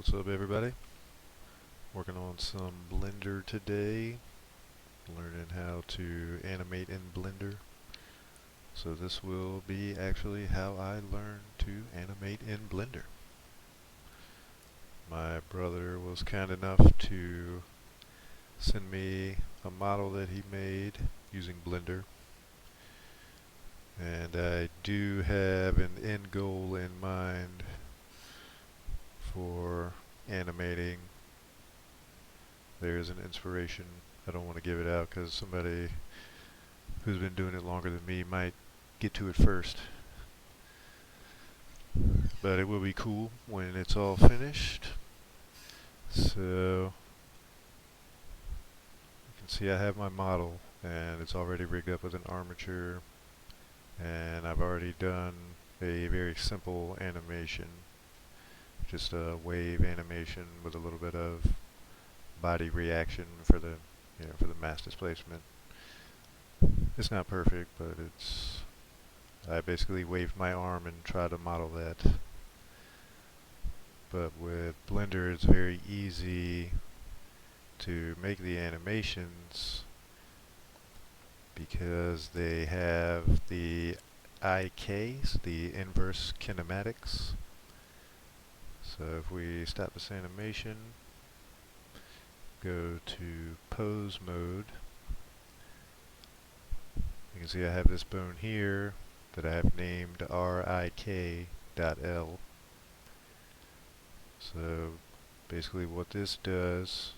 What's up, everybody? Working on some Blender today, learning how to animate in Blender. So this will be actually how I learned to animate in Blender. My brother was kind enough to send me a model that he made using Blender. And I do have an end goal in mind for animating. There's an inspiration. I don't want to give it out because somebody who's been doing it longer than me might get to it first. But it will be cool when it's all finished. So you can see I have my model and it's already rigged up with an armature, and I've already done a very simple animation, just a wave animation with a little bit of body reaction for the mass displacement. It's not perfect, but I basically waved my arm and tried to model that. But with Blender, it's very easy to make the animations because they have the IKs, the inverse kinematics. So if we stop this animation, go to pose mode, you can see I have this bone here that I have named RIK.L. So basically what this does,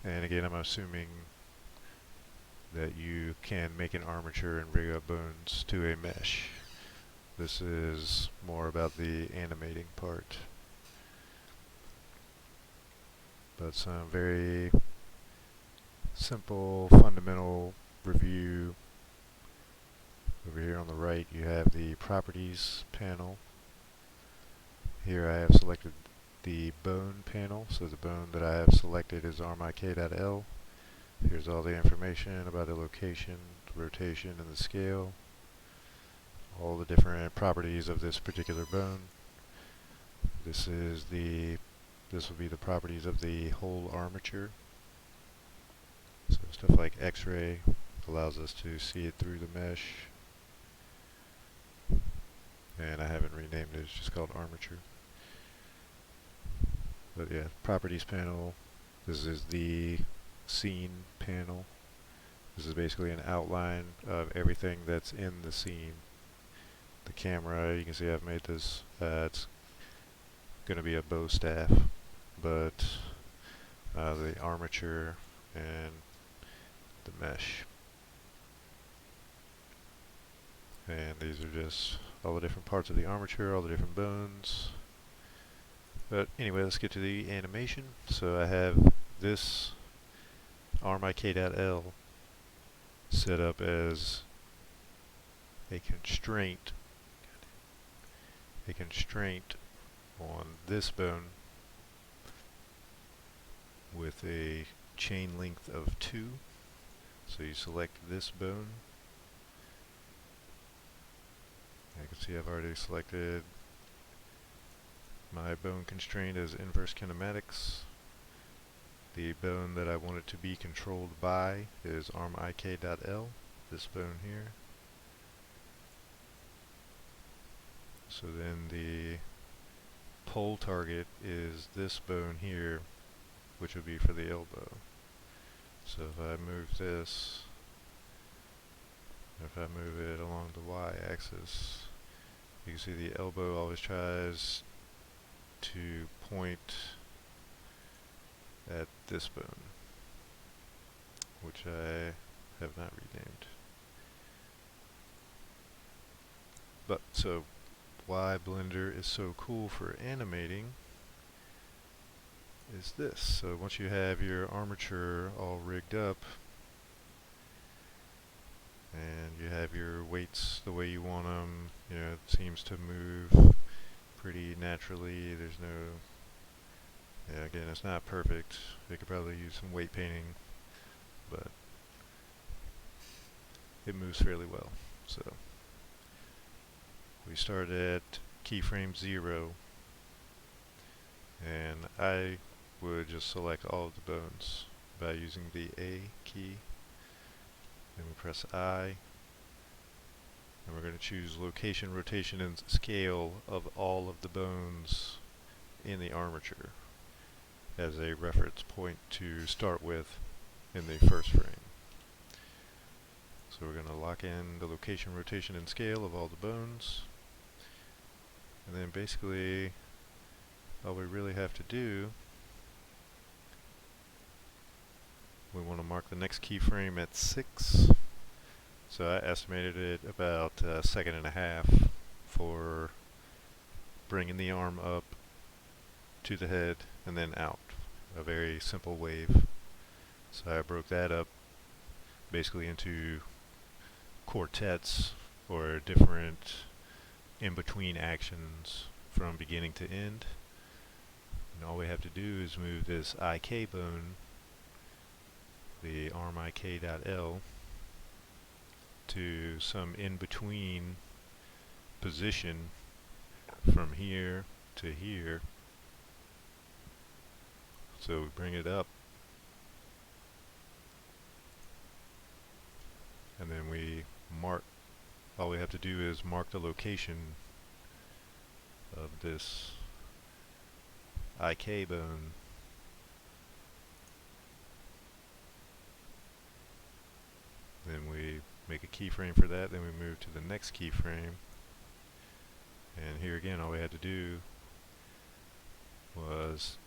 and again I'm assuming that you can make an armature and rig up bones to a mesh. This is more about the animating part. But some very simple fundamental review. Over here on the right you have the properties panel. Here I have selected the bone panel, so the bone that I have selected is armik.l. Here's all the information about the location, the rotation, and the scale. All the different properties of this particular bone. This will be the properties of the whole armature. So stuff like X-ray allows us to see it through the mesh. And I haven't renamed it, it's just called armature. But yeah, properties panel. This is the scene panel. This is basically an outline of everything that's in the scene. The camera, you can see I've made this, it's going to be a bow staff, but the armature and the mesh. And these are just all the different parts of the armature, all the different bones. But anyway, let's get to the animation. So I have this armik.l set up as a constraint on this bone with a chain length of 2. So you select this bone. I can see I've already selected my bone constraint as inverse kinematics. The bone that I want it to be controlled by is armik.l, this bone here. So then the pole target is this bone here, which would be for the elbow. So if I move this, if I move it along the y-axis, you can see the elbow always tries to point at this bone, which I have not renamed. But so why Blender is so cool for animating is this. So once you have your armature all rigged up and you have your weights the way you want them, it seems to move pretty naturally. There's no, again, it's not perfect. They could probably use some weight painting, but it moves fairly well. So we start at keyframe 0, And I would just select all of the bones by using the A key. Then we press I, and we're going to choose location, rotation, and scale of all of the bones in the armature as a reference point to start with in the first frame. So we're going to lock in the location, rotation, and scale of all the bones. And then basically all we really have to do, we want to mark the next keyframe at 6. So I estimated it about a second and a half for bringing the arm up to the head and then out. A very simple wave. So I broke that up basically into quartets or different in-between actions from beginning to end. And all we have to do is move this IK bone, the arm IK.L, to some in-between position from here to here. So we bring it up, and then we mark, all we have to do is mark the location of this IK bone. Then we make a keyframe for that, then we move to the next keyframe. And here again, all we had to do was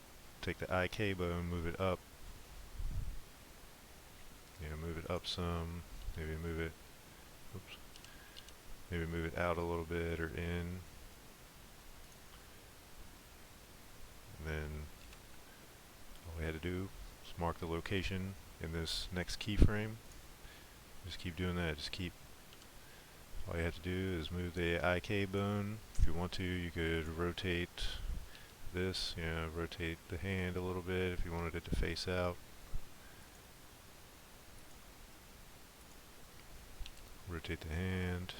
take the IK bone, move it up, move it up some, maybe move it, oops, maybe move it out a little bit or in. And then all we had to do was mark the location in this next keyframe. Just keep doing that. All you have to do is move the IK bone. If you want to, you could rotate this, rotate the hand a little bit if you wanted it to face out. Rotate the hand.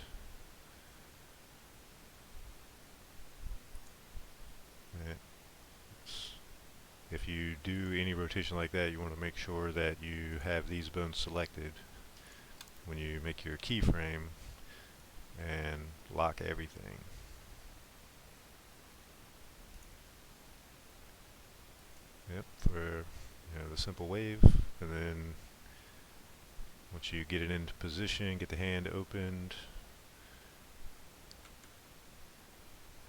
If you do any rotation like that, you want to make sure that you have these bones selected when you make your keyframe and lock everything. Yep, for the simple wave, and then once you get it into position, get the hand opened,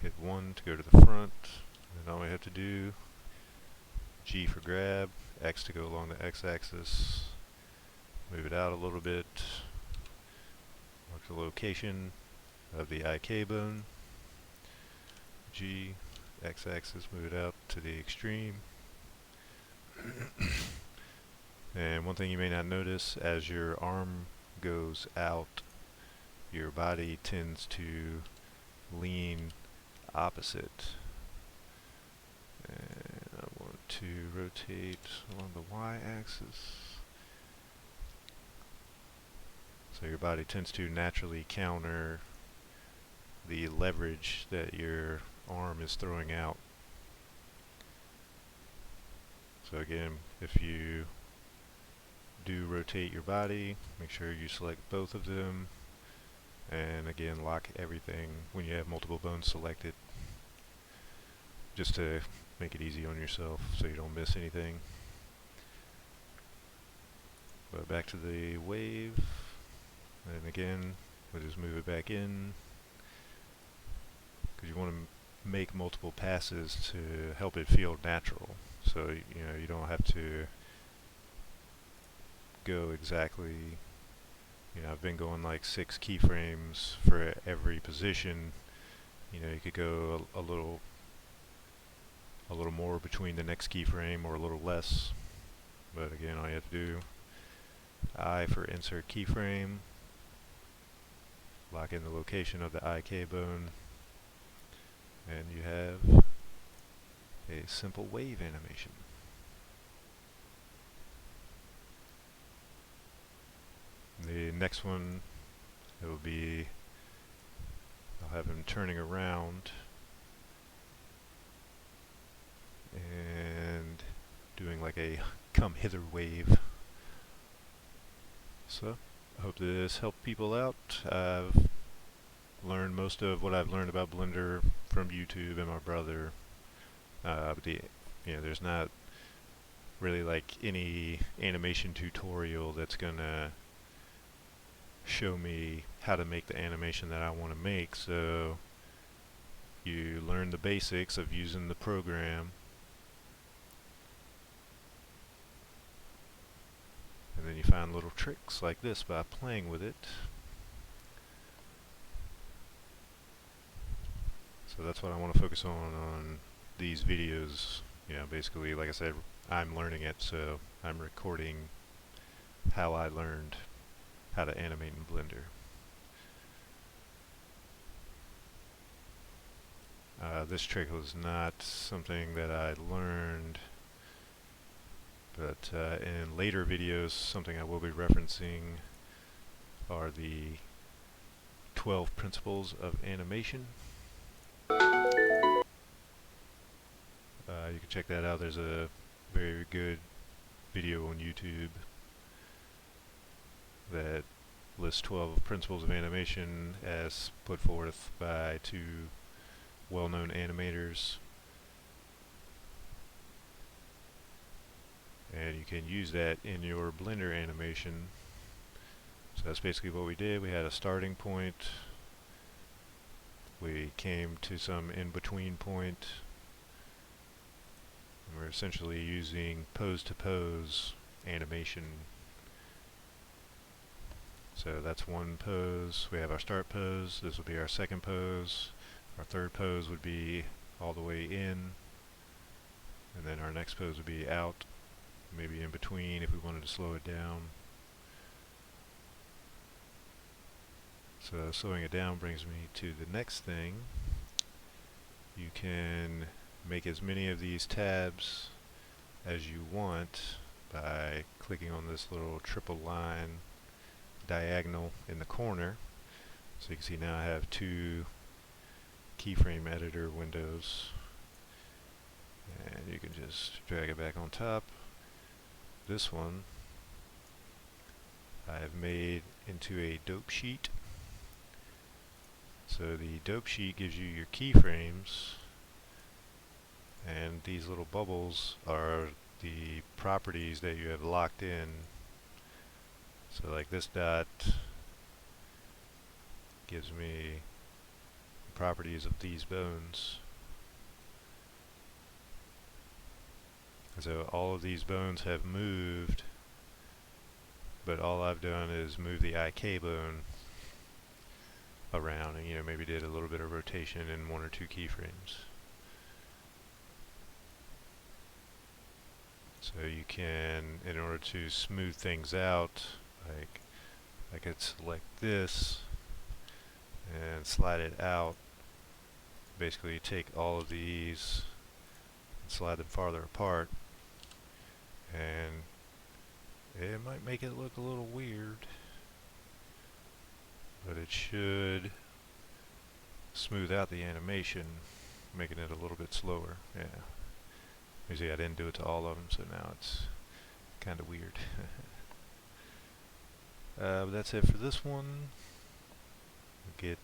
hit 1 to go to the front, and all we have to do, G for grab, X to go along the x-axis, move it out a little bit, mark the location of the IK bone, G, x-axis, move it out to the extreme. And one thing you may not notice, as your arm goes out, your body tends to lean opposite. And I want to rotate along the y-axis. So your body tends to naturally counter the leverage that your arm is throwing out. So again, if you do rotate your body, make sure you select both of them, and again lock everything when you have multiple bones selected, just to make it easy on yourself so you don't miss anything. But back to the wave, and again we'll just move it back in, because you want to make multiple passes to help it feel natural, so you don't have to go exactly, I've been going like 6 keyframes for every position. You could go a little more between the next keyframe or a little less, but again all you have to do, I for insert keyframe, lock in the location of the IK bone, and you have a simple wave animation. The next one, it will be, I'll have him turning around, and doing like a come hither wave. So, I hope this helped people out. I've learned most of what I've learned about Blender from YouTube and my brother. There's not really like any animation tutorial that's gonna show me how to make the animation that I want to make. So you learn the basics of using the program, and then you find little tricks like this by playing with it. So that's what I want to focus on these videos. Basically, like I said, I'm learning it, so I'm recording how I learned how to animate in Blender. This trick was not something that I learned, but in later videos, something I will be referencing are the 12 principles of animation. You can check that out. There's a very good video on YouTube that lists 12 principles of animation as put forth by two well-known animators. And you can use that in your Blender animation. So that's basically what we did. We had a starting point. We came to some in-between point. And we're essentially using pose-to-pose animation. So that's one pose. We have our start pose. This will be our second pose. Our third pose would be all the way in. And then our next pose would be out. Maybe in between if we wanted to slow it down. So slowing it down brings me to the next thing. You can make as many of these tabs as you want by clicking on this little triple line diagonal in the corner. So you can see now I have two keyframe editor windows, and you can just drag it back on top. This one I have made into a dope sheet. So the dope sheet gives you your keyframes, and these little bubbles are the properties that you have locked in. So like this dot gives me the properties of these bones. So all of these bones have moved, but all I've done is move the IK bone around, and maybe did a little bit of rotation in one or two keyframes. So you can, in order to smooth things out, like I could select this and slide it out. Basically take all of these and slide them farther apart, and it might make it look a little weird, but it should smooth out the animation, making it a little bit slower. Yeah. You see, I didn't do it to all of them, so now it's kind of weird. But that's it for this one. We'll get,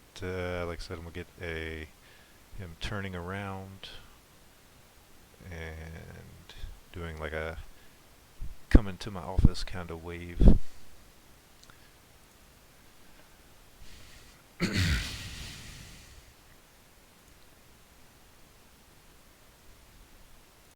like I said, we'll get him turning around and doing like a come into my office kind of wave.